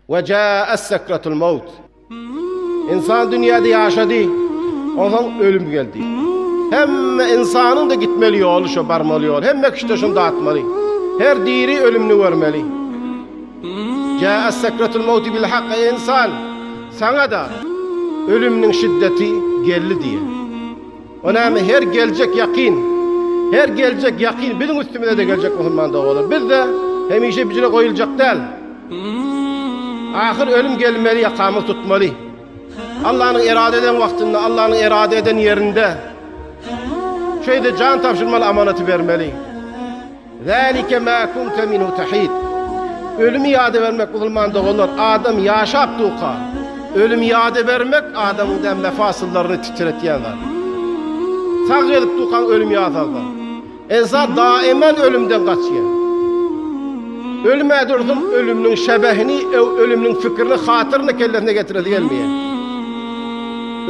Ve ca'es sekretul maut. İnsan dünyada yaşadı. Ondan ölüm geldi. Hem insanın da gitmeli yolu şu barmalı yol. Hem kişi dağıtmalı. Her diri ölümünü görmeli. Ca'es sekretul maut bil hak insan. Sana da ölümün şiddeti geldi diye. Ona her gelecek yakin. Her gelecek yakin bizim üstümüze de gelecek Müslüman da olur. Biz de hemişe bizlere koyulacak değil. Ahir ölüm gelmeli, yakamı tutmalı. Allah'ın irade eden vaktinde, Allah'ın irade eden yerinde şeyde can tavşırmalı, amanatı vermeli. Zalike ma kunte minhu tahid. Ölümü yad vermek Müslüman da olur. Adam yaşap duqa. Ölümü yad vermek adamın da mefasıllarını titretiyen var. Sağ gelip duqan ölüm yad alır. İnsan daimen ölümden kaçıyor. Ölüme durdum, ölümün şebehini, ölümün fikrini, hatırını kellerine getirdi gelmeye.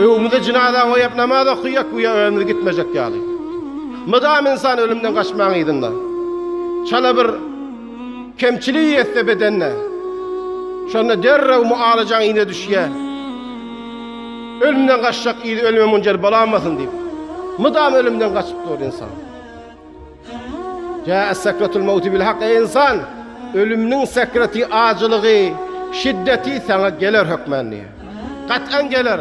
Umuda cinadan o yap namaz okuyak, bu ya ölümde gitmeyecek yani. Mıdam insan ölümden kaçmağıydın da. Çala bir kemçiliği yetse bedenine. Şuna derrev mualacan yine düşüye. Ölümden kaçacak iyiydi, ölüme muncer balamasın deyip. Mıdam ölümden kaçıp dur insan. Ca'es sekretul mauti bil hak insan. Ölümün sekreti, acılığı, şiddeti sana gelir hükmenliğe. Kat'an gelir.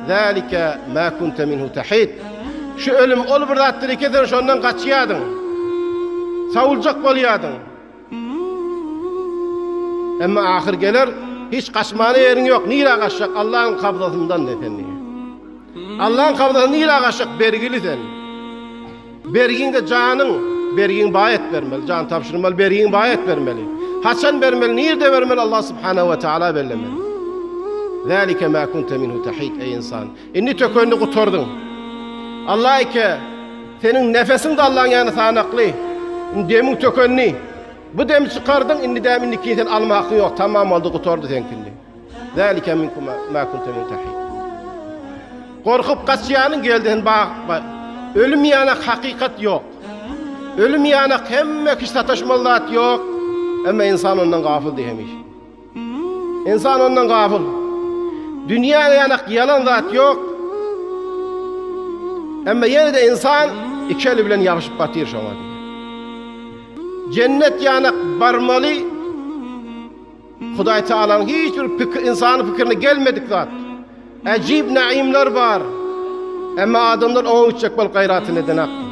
Zalike ma kunte minhu tahid. Şu ölüm ol bir rahatlık eder, şundan kaçıyordun. Savulacak boluyordun. Ama ahir gelir, hiç kaçmana yerin yok. Nira kaçacak? Allah'ın kabzasından efendiye. Allah'ın kabzasından nira kaçacak? Bergili sen. Bergin de canın, bergin bayet vermeli. Can tapşırmalı, bergin bayet vermeli. Haçan vermeli, nirde vermeli Allah subhanahu ve teala bellemeli. Zalike ma kunte minhu tahid ey insan. İnni tökönünü kuturdun. Allah ki senin nefesin de Allah'ın yanı sanaklı. Demin tökönünü. Bu demi çıkardın, inni demin ki sen alma hakkın yok. Tamam oldu, kuturdu senkindi. Zalike minkum ma kunte minhu tahid. Korkup kaçıyanın geldiğin bak. Ölüm yanak hakikat yok. Ölüm yanak hemme kişi sataşmalıat yok. Ama insan ondan gafil demiş. İnsan ondan gafil. Dünya yanak yalan zat yok. Ama yine de insan iki eli bilen yapışıp batıyor şuna diye. Cennet yanak barmalı. Huday Teala'nın hiçbir insanın fikrine gelmedik zat. Acib naimler var. Ama adamlar onu uçacak bol gayratı neden hakkı.